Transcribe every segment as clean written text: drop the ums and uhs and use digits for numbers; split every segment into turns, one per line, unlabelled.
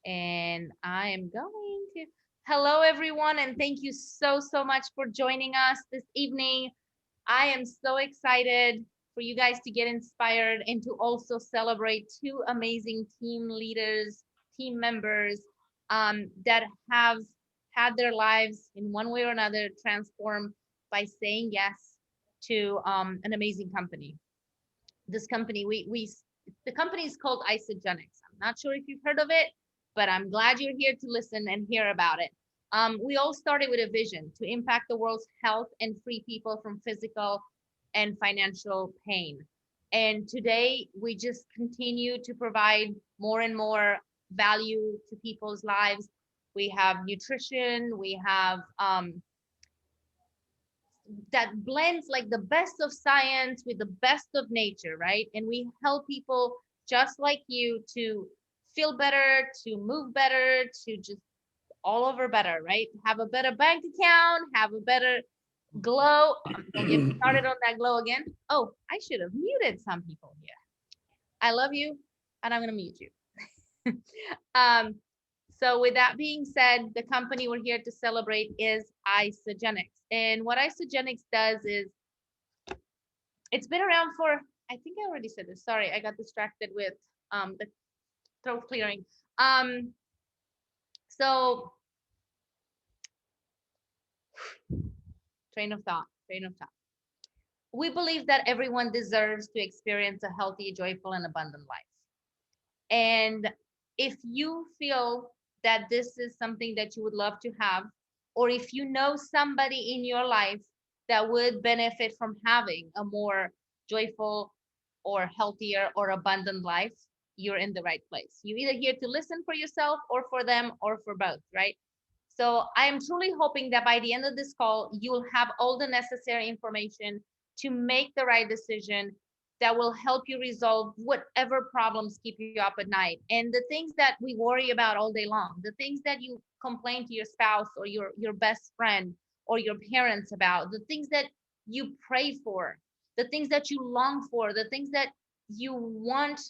And I am going to, hello everyone, and thank you so much for joining us this evening. I am so excited for you guys to get inspired and to also celebrate two amazing team leaders, team members that have had their lives in one way or another transformed by saying yes to an amazing company. This company, the company is called Isogenics. I'm not sure if you've heard of it, but I'm glad you're here to listen and hear about it. We all started with a vision to impact the world's health and free people from physical and financial pain. And today we just continue to provide more and more value to people's lives. We have nutrition, we have that blends like the best of science with the best of nature, right? And we help people just like you to feel better, to move better, to just all over better, right? Have a better bank account, have a better glow. Don't get me started on that glow again. Oh, I should have muted some people here. I love you, and I'm gonna mute you. um, so with that being said, the company we're here to celebrate is Isogenics. And what Isogenics does is it's been around for, I think I already said this. Sorry, I got distracted with the throat clearing. So train of thought. We believe that everyone deserves to experience a healthy, joyful, and abundant life. And if you feel that this is something that you would love to have, or if you know somebody in your life that would benefit from having a more joyful or healthier or abundant life, you're in the right place. You're either here to listen for yourself or for them or for both, right? So I am truly hoping that by the end of this call, you'll have all the necessary information to make the right decision that will help you resolve whatever problems keep you up at night. And the things that we worry about all day long, the things that you complain to your spouse or your best friend or your parents about, the things that you pray for, the things that you long for, the things that you want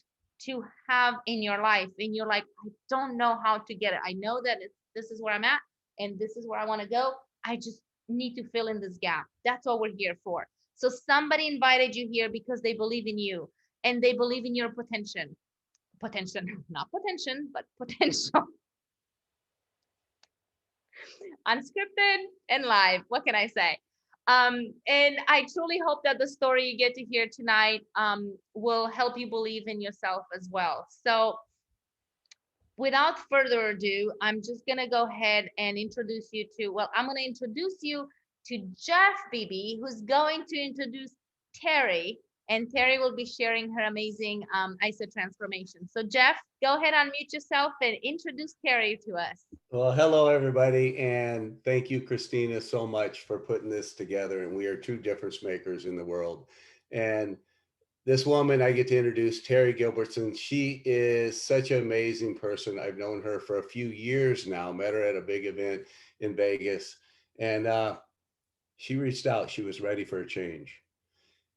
to have in your life. And you're like, I don't know how to get it. I know that this is where I'm at and this is where I want to go. I just need to fill in this gap. That's what we're here for. So somebody invited you here because they believe in you and they believe in your potential, not potential, but potential, unscripted and live. What can I say? And I truly hope that the story you get to hear tonight will help you believe in yourself as well. So without further ado, I'm just going to go ahead and introduce you to, well, I'm going to introduce you to Jeff Beebe, who's going to introduce Terri, and Terri will be sharing her amazing ISO transformation. So Jeff, go ahead, unmute yourself and introduce Terri to us.
Well, hello, everybody, and thank you, Christina, so much for putting this together. And we are two difference makers in the world. And this woman I get to introduce, Terri Gilbertz, and she is such an amazing person. I've known her for a few years now, met her at a big event in Vegas, and she reached out. She was ready for a change.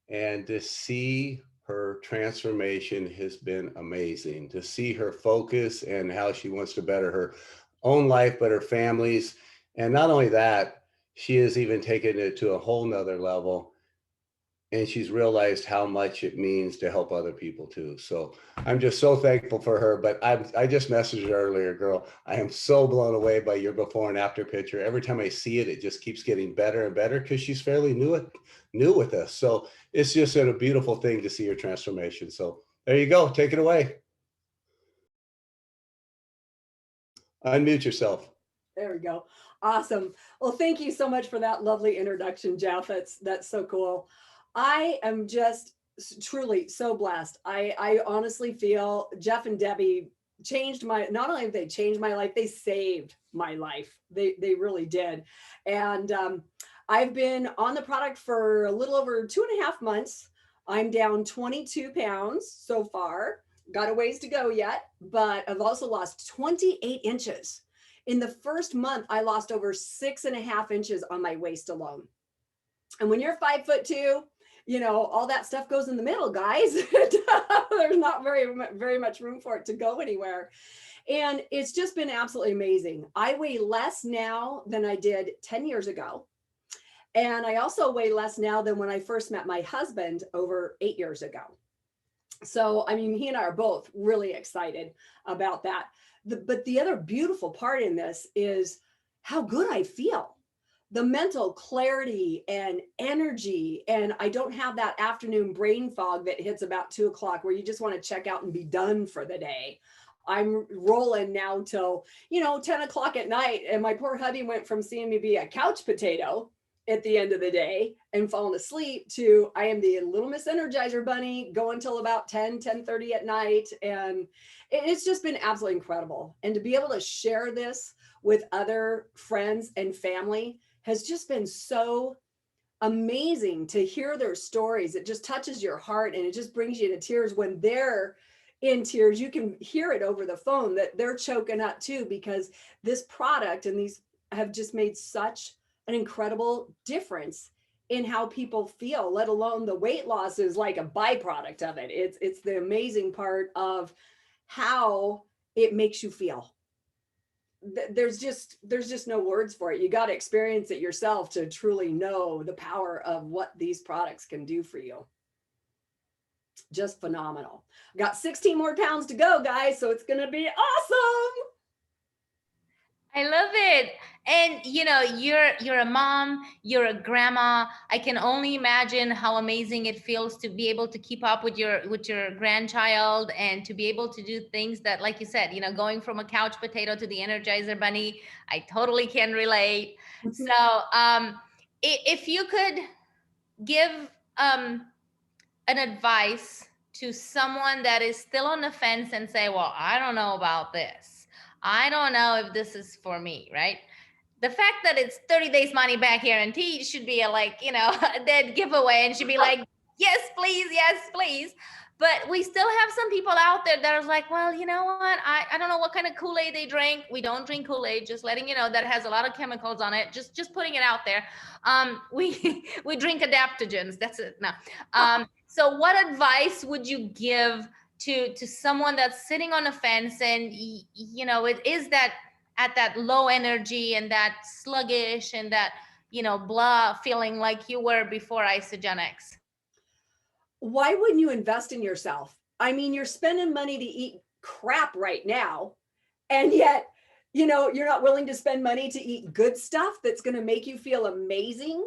And to see her transformation has been amazing. To see her focus and how she wants to better her own life, but her family's. And not only that, she has even taken it to a whole nother level. And she's realized how much it means to help other people too. So I'm just so thankful for her. But I just messaged her earlier, girl. I am so blown away by your before and after picture. Every time I see it, it just keeps getting better and better because she's fairly new with us. So it's just a beautiful thing to see your transformation. So there you go. Take it away. Unmute yourself.
There we go. Awesome. Well, thank you so much for that lovely introduction, Jeff. That's so cool. I am just truly so blessed. I honestly feel Jeff and Debbie changed my, not only have they changed my life, they saved my life. They really did. And I've been on the product for a little over 2.5 months. I'm down 22 pounds so far. Got a ways to go yet, but I've also lost 28 inches. In the first month, I lost over 6.5 inches on my waist alone. And when you're 5'2", you know, all that stuff goes in the middle, guys. There's not very much room for it to go anywhere. And it's just been absolutely amazing. I weigh less now than I did 10 years ago. And I also weigh less now than when I first met my husband over 8 years ago. So, I mean, he and I are both really excited about that. But the other beautiful part in this is how good I feel. The mental clarity and energy. And I don't have that afternoon brain fog that hits about 2 o'clock where you just want to check out and be done for the day. I'm rolling now till, 10 o'clock at night. And my poor hubby went from seeing me be a couch potato at the end of the day and falling asleep to I am the little Miss Energizer bunny going till about 10:30 at night. And it's just been absolutely incredible. And to be able to share this with other friends and family has just been so amazing to hear their stories. It just touches your heart and it just brings you to tears when they're in tears. You can hear it over the phone that they're choking up too, because this product and these have just made such an incredible difference in how people feel, let alone the weight loss is like a byproduct of it. It's the amazing part of how it makes you feel. There's just no words for it. You got to experience it yourself to truly know the power of what these products can do for you. Just phenomenal. Got 16 more pounds to go, guys, so it's going to be awesome.
I love it. And you're a mom, you're a grandma. I can only imagine how amazing it feels to be able to keep up with your grandchild and to be able to do things that, like you said, going from a couch potato to the Energizer bunny. I totally can relate. So if you could give an advice to someone that is still on the fence and say, well, I don't know about this. I don't know if this is for me, right? The fact that it's 30 days money back guarantee should be a dead giveaway and should be like, yes, please. But we still have some people out there that are like, well, you know what? I don't know what kind of Kool-Aid they drink. We don't drink Kool-Aid, just letting you know that has a lot of chemicals on it. Just putting it out there. We drink adaptogens. That's it. No. So what advice would you give to someone that's sitting on the fence and it is that at that low energy and that sluggish and that blah feeling like you were before Isogenics?
Why wouldn't you invest in yourself? I mean, you're spending money to eat crap right now, and yet you're not willing to spend money to eat good stuff that's going to make you feel amazing.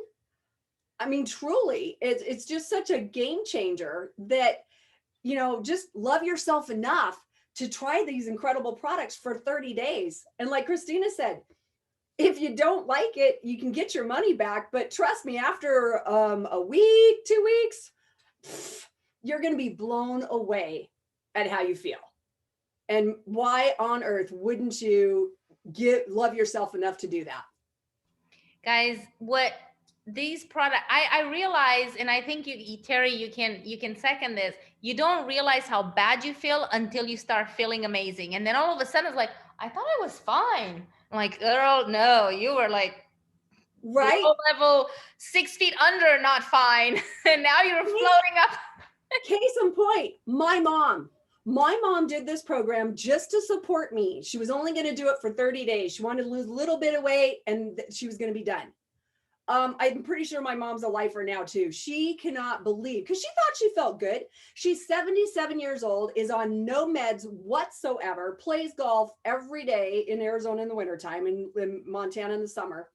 I mean, truly, it's just such a game changer that just love yourself enough to try these incredible products for 30 days. And like Christina said, if you don't like it, you can get your money back. But trust me, after a week, 2 weeks, you're going to be blown away at how you feel. And why on earth wouldn't you love yourself enough to do that?
Guys, what these products, I realize, and I think Terri, you can second this. You don't realize how bad you feel until you start feeling amazing. And then all of a sudden it's like, I thought I was fine. I'm like, girl, no, you were like
right
low level 6 feet under, not fine. And now you're floating up.
Case in point, my mom did this program just to support me. She was only going to do it for 30 days. She wanted to lose a little bit of weight and she was going to be done. I'm pretty sure my mom's a lifer now too. She cannot believe, because she thought she felt good. She's 77 years old, is on no meds whatsoever, plays golf every day in Arizona in the wintertime and in Montana in the summer.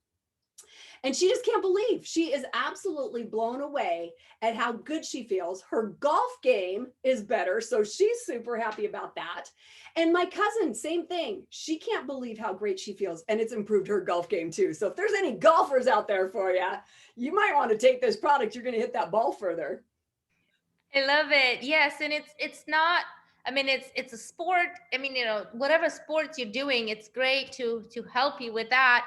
And she just can't believe, she is absolutely blown away at how good she feels. Her golf game is better, so she's super happy about that. And my cousin, same thing. She can't believe how great she feels, and it's improved her golf game too. So if there's any golfers out there for you, you might want to take this product. You're going to hit that ball further.
I love it. Yes, and it's not, I mean, it's a sport. I mean, whatever sports you're doing, it's great to help you with that.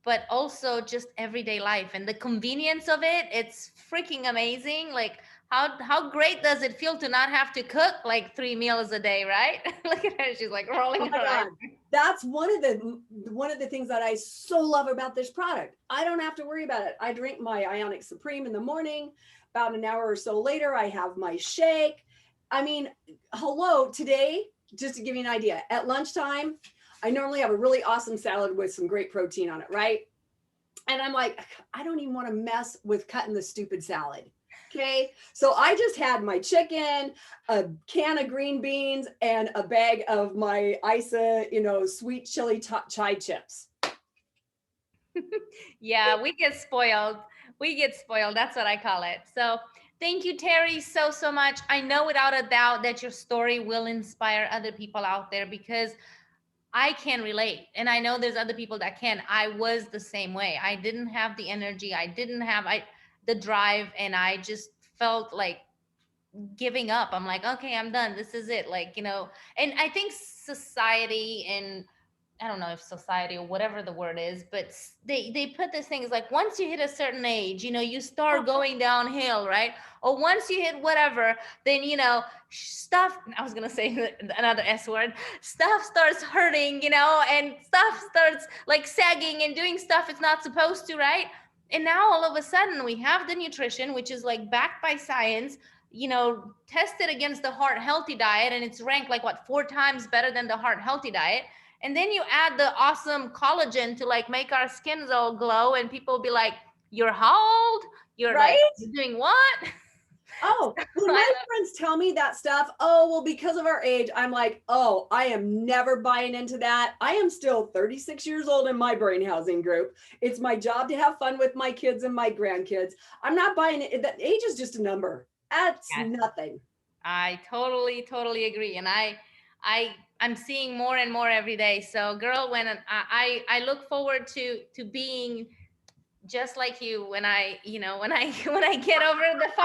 But also just everyday life and the convenience of it. It's freaking amazing. Like how great does it feel to not have to cook like 3 meals a day, right? Look at her, she's like rolling her eyes.
That's one of the things that I so love about this product. I don't have to worry about it. I drink my Ionic Supreme in the morning. About an hour or so later, I have my shake. I mean, hello, today just to give you an idea, at lunchtime, I normally have a really awesome salad with some great protein on it, right? And I'm like, I don't even want to mess with cutting the stupid salad. Okay. So I just had my chicken, a can of green beans, and a bag of my Isa, sweet chili chai chips.
Yeah, we get spoiled. We get spoiled. That's what I call it. So thank you, Terri, so, so much. I know without a doubt that your story will inspire other people out there, because I can relate. And I know there's other people that can. I was the same way. I didn't have the energy. I didn't have the drive. And I just felt like giving up. I'm like, okay, I'm done. This is it. Like, and I think society, and I don't know if society or whatever the word is, but they put this thing, is like, once you hit a certain age, you start going downhill, right? Or once you hit whatever, then stuff. I was gonna say another S word. Stuff starts hurting, and stuff starts like sagging and doing stuff it's not supposed to, right? And now all of a sudden we have the nutrition, which is like backed by science, tested against the heart healthy diet, and it's ranked like what, 4 times better than the heart healthy diet. And then you add the awesome collagen to like make our skins all glow, and people be like, you're how old? You're
Right?
like, you're doing what?
Oh, when my friends tell me that stuff, oh, well, because of our age, I'm like, oh, I am never buying into that. I am still 36 years old in my brain housing group. It's my job to have fun with my kids and my grandkids. I'm not buying it. That age is just a number. That's nothing.
I totally agree. And I'm seeing more and more every day. So girl, when I look forward to being just like you when I when I when I get over the 50.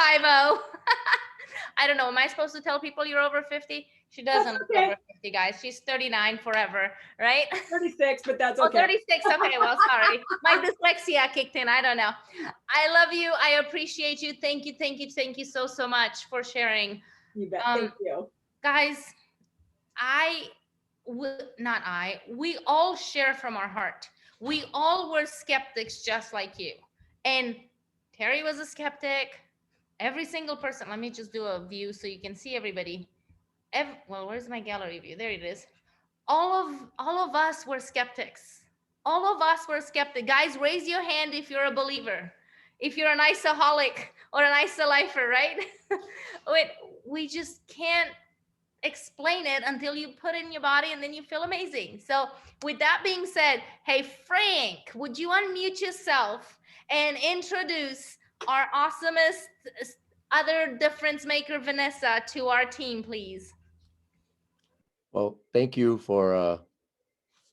I don't know, am I supposed to tell people you're over 50? She doesn't look over 50, guys. She's 39 forever, right?
36, but that's okay.
Oh, 36. Okay, well, sorry. My dyslexia kicked in. I don't know. I love you. I appreciate you. Thank you so, so much for sharing.
You bet. Thank you.
Guys, we all share from our heart. We all were skeptics just like you. And Terri was a skeptic. Every single person, let me just do a view so you can see everybody. Well, where's my gallery view? There it is. All of us were skeptics. All of us were skeptics. Guys, raise your hand if you're a believer. If you're an isoholic or an isolifer, right? We just can't explain it until you put it in your body, and then you feel amazing. So with that being said, hey, Frank, would you unmute yourself and introduce our awesomest other difference maker, Vanessa, to our team, please?
Well, thank you for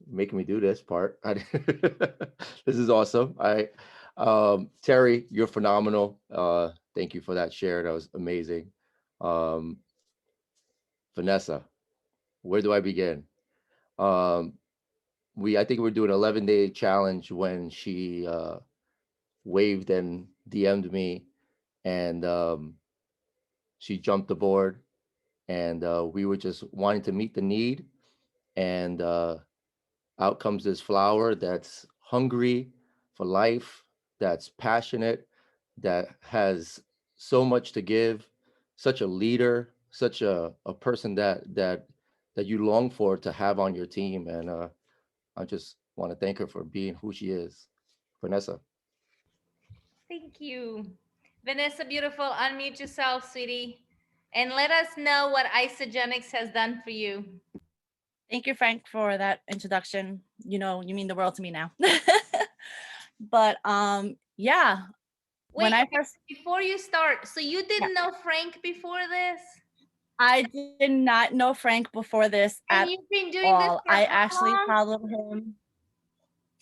making me do this part. This is awesome. Terri, you're phenomenal. Thank you for that share. That was amazing. Vanessa, where do I begin? I think we're doing an 11-day challenge when she waved and DM'd me, and she jumped aboard, and we were just wanting to meet the need, and out comes this flower that's hungry for life, that's passionate, that has so much to give, such a leader, such a person that you long for to have on your team. And I just want to thank her for being who she is. Vanessa.
Thank you. Vanessa, beautiful, unmute yourself, sweetie, and let us know what Isogenics has done for you.
Thank you, Frank, for that introduction. You mean the world to me now. But yeah.
Wait, before you start, so you didn't know Frank before this?
I did not know Frank before this at
you've been doing
all.
This for
I
how
actually
long?
followed him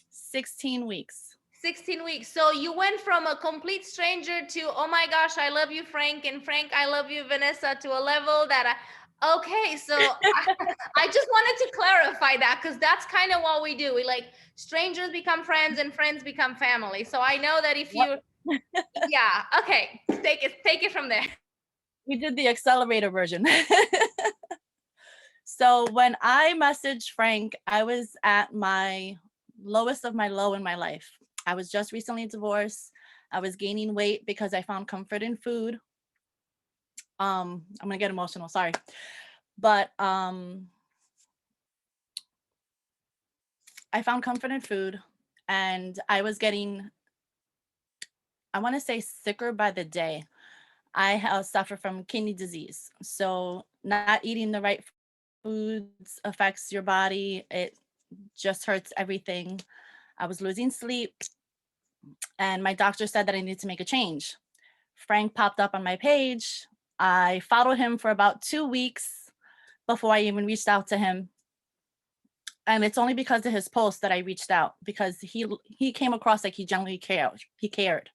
16 weeks.
16 weeks. So you went from a complete stranger to, oh my gosh, I love you, Frank, and Frank, I love you, Vanessa, to a level that okay, so I just wanted to clarify that, because that's kind of what we do. We like strangers become friends and friends become family. So I know that if you, yeah, okay, take it from there.
We did the accelerator version. So when I messaged Frank, I was at my lowest of my low in my life. I was just recently divorced. I was gaining weight because I found comfort in food. I'm gonna get emotional, sorry. But I found comfort in food, and I was getting, I want to say, sicker by the day. I suffer from kidney disease. So, not eating the right foods affects your body. It just hurts everything. I was losing sleep, and my doctor said that I need to make a change. Frank popped up on my page. I followed him for about 2 weeks before I even reached out to him. And it's only because of his post that I reached out, because he came across like he genuinely cared. He cared.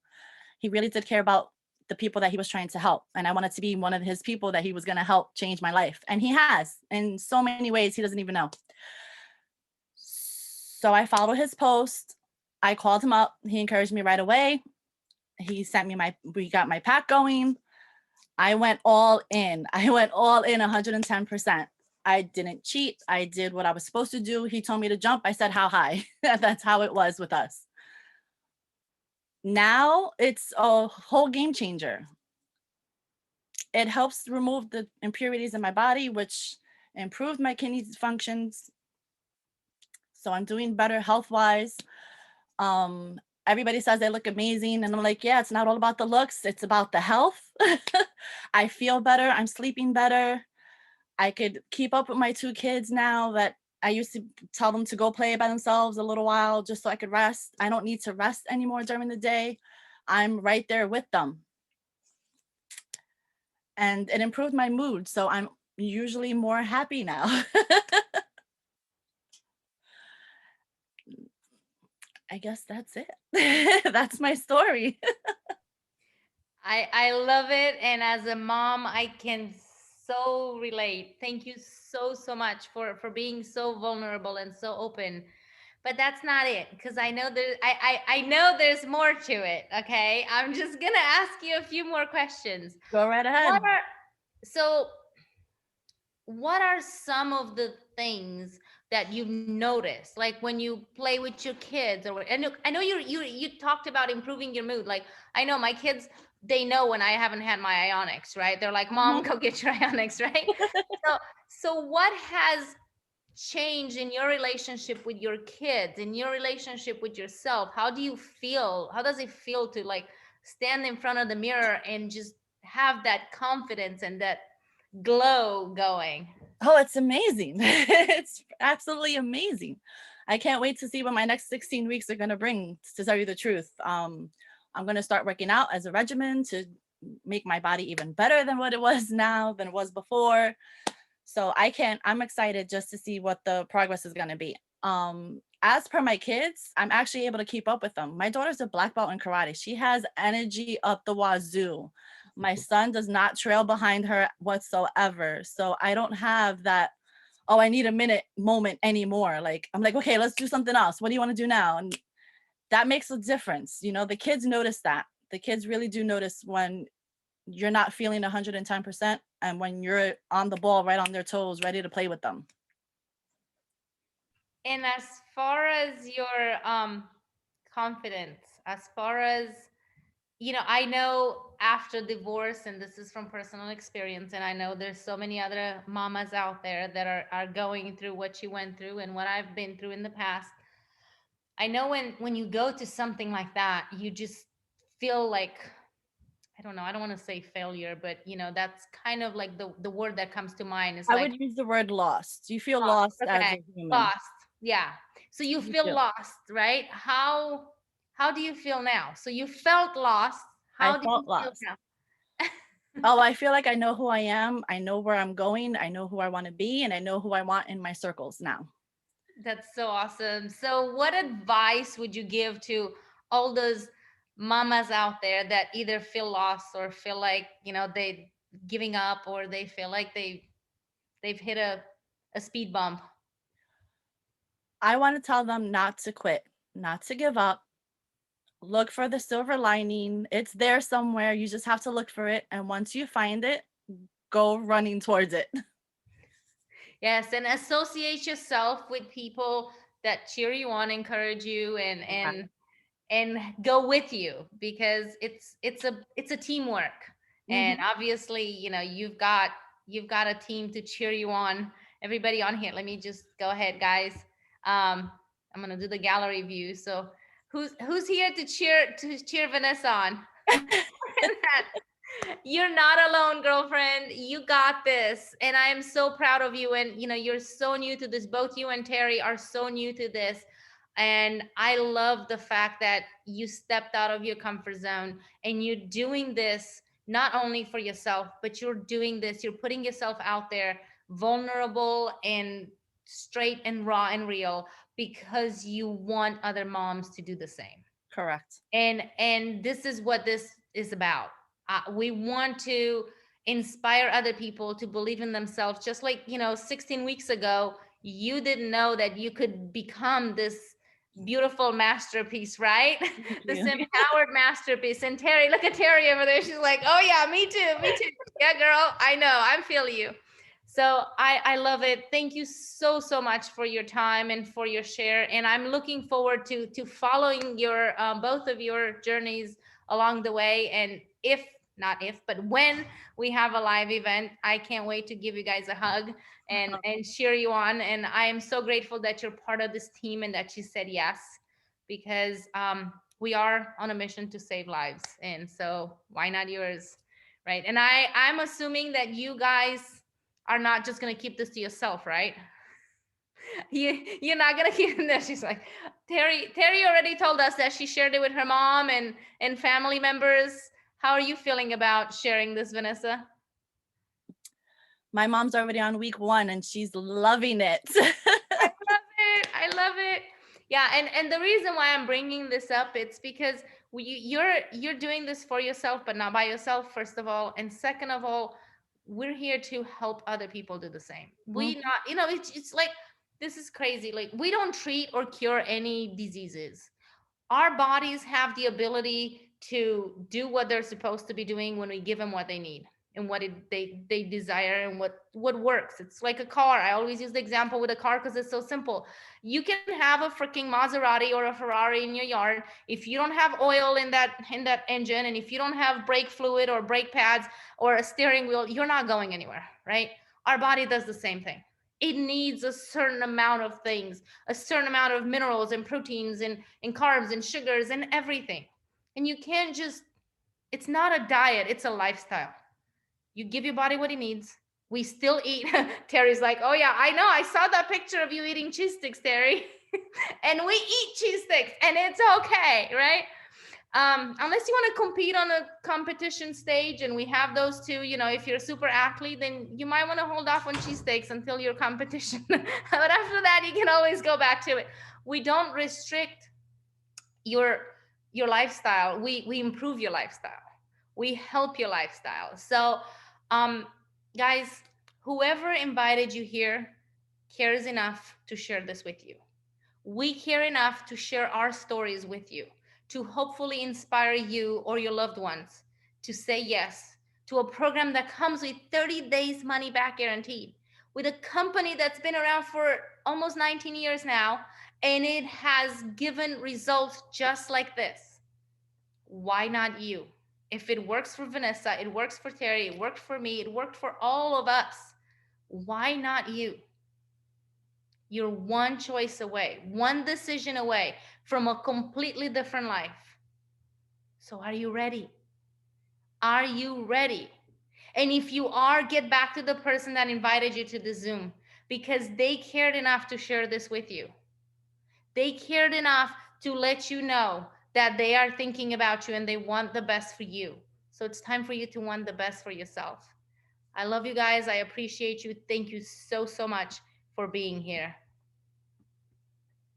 He really did care about the people that he was trying to help. And I wanted to be one of his people that he was going to help change my life. And he has in so many ways he doesn't even know. So I followed his post. I called him up. He encouraged me right away. He sent me we got my pack going. I went all in. I went all in 110%. I didn't cheat. I did what I was supposed to do. He told me to jump. I said, how high? That's how it was with us. Now it's a whole game changer. It helps remove the impurities in my body, which improved my kidney functions. So I'm doing better health-wise. Everybody says they look amazing, and I'm like, yeah, it's not all about the looks, it's about the health. I feel better. I'm sleeping better. I could keep up with my 2 kids now that I used to tell them to go play by themselves a little while just so I could rest. I don't need to rest anymore during the day. I'm right there with them. And it improved my mood, so I'm usually more happy now. I guess that's it. That's my story.
I love it, and as a mom, I can so relate. Thank you so much for being so vulnerable and so open. But that's not it, because I know I know there's more to it. Okay, I'm just gonna ask you a few more questions.
Go right ahead.
So what are some of the things that you've noticed, like when you play with your kids, or I know you talked about improving your mood. Like, I know my kids, they know when I haven't had my ionics, right? They're like, mom, go get your ionics, right? So what has changed in your relationship with your kids, in your relationship with yourself? How do you feel? How does it feel to like stand in front of the mirror and just have that confidence and that glow going?
Oh, it's amazing. It's absolutely amazing. I can't wait to see what my next 16 weeks are going to bring, to tell you the truth. I'm going to start working out as a regimen to make my body even better than what it was now, than it was before. So I'm excited just to see what the progress is going to be. As per my kids, I'm actually able to keep up with them. My daughter's a black belt in karate. She has energy up the wazoo. My son does not trail behind her whatsoever. So I don't have that, oh, I need a minute moment anymore. Like, I'm like, okay, let's do something else. What do you want to do now? And that makes a difference. You know, the kids notice that. The kids really do notice when you're not feeling 110% and when you're on the ball, right on their toes, ready to play with them.
And as far as your confidence, as far as, you know, I know after divorce, and this is from personal experience, and I know there's so many other mamas out there that are going through what you went through and what I've been through in the past. I know when you go to something like that, you just feel like, I don't know, I don't want to say failure, but you know, that's kind of like the word that comes to mind is
I
like
would use the word lost. You feel
lost.
lost as
Okay,
a human.
lost. Yeah. So you
You
feel
feel.
lost, right? How do you feel now? So you felt lost.
I
How do you
felt
feel
lost.
now?
Oh, I feel like I know who I am. I know where I'm going. I know who I want to be, and I know who I want in my circles now.
That's so awesome. So what advice would you give to all those mamas out there that either feel lost or feel like, you know, they giving up, or they feel like they've hit a speed bump?
I want to tell them not to quit, not to give up. Look for the silver lining. It's there somewhere. You just have to look for it. And once you find it, go running towards it.
Yes, and associate yourself with people that cheer you on, encourage you, and go with you, because it's a teamwork. And obviously, you know, you've got a team to cheer you on. Everybody on here, let me just go ahead, guys. I'm gonna do the gallery view. So who's here to cheer Vanessa on? You're not alone, girlfriend. You got this. And I am so proud of you. And you're so new to this. Both you and Terri are so new to this. And I love the fact that you stepped out of your comfort zone and you're doing this not only for yourself, but you're putting yourself out there, vulnerable and straight and raw and real, because you want other moms to do the same.
Correct.
And this is what this is about. We want to inspire other people to believe in themselves, just like 16 weeks ago you didn't know that you could become this beautiful masterpiece, right?
Thank
This
you.
empowered masterpiece. And Terri, look at Terri over there, she's like, oh yeah, me too, me too. Yeah, girl, I know, I'm feeling you. So I love it. Thank you so much for your time and for your share. And I'm looking forward to following your both of your journeys along the way. And if not if, but when we have a live event, I can't wait to give you guys a hug and cheer you on. And I am so grateful that you're part of this team and that you said yes, because we are on a mission to save lives. And so why not yours? Right. And I'm assuming that you guys are not just going to keep this to yourself, right? You're not going to keep it there. She's like, Terri already told us that she shared it with her mom and family members. How are you feeling about sharing this, Vanessa?
My mom's already on week 1 and she's loving it.
I love it. I love it. Yeah, and the reason why I'm bringing this up, it's because you're doing this for yourself, but not by yourself, first of all, and second of all, we're here to help other people do the same. We not, it's like, this is crazy. Like, we don't treat or cure any diseases. Our bodies have the ability to do what they're supposed to be doing when we give them what they need and what they desire and what works. It's like a car. I always use the example with a car because it's so simple. You can have a freaking Maserati or a Ferrari in your yard. If you don't have oil in that engine, and if you don't have brake fluid or brake pads or a steering wheel, you're not going anywhere, right? Our body does the same thing. It needs a certain amount of things, a certain amount of minerals and proteins and carbs and sugars and everything. And you can't just, it's not a diet, it's a lifestyle. You give your body what it needs. We still eat. Terri's like, oh yeah, I know. I saw that picture of you eating cheese sticks, Terri. And we eat cheese sticks and it's okay, right? Unless you want to compete on a competition stage, and we have those too. If you're a super athlete, then you might want to hold off on cheesesteaks until your competition. But after that, you can always go back to it. We don't restrict your lifestyle. We improve your lifestyle. We help your lifestyle. So, guys, whoever invited you here cares enough to share this with you. We care enough to share our stories with you, to hopefully inspire you or your loved ones to say yes to a program that comes with 30 days money back guaranteed, with a company that's been around for almost 19 years now, and it has given results just like this. Why not you? If it works for Vanessa, it works for Terri, it worked for me, it worked for all of us. Why not you? You're one choice away, one decision away from a completely different life. So are you ready? Are you ready? And if you are, get back to the person that invited you to the Zoom, because they cared enough to share this with you. They cared enough to let you know that they are thinking about you and they want the best for you. So it's time for you to want the best for yourself. I love you guys. I appreciate you. Thank you so much for being here.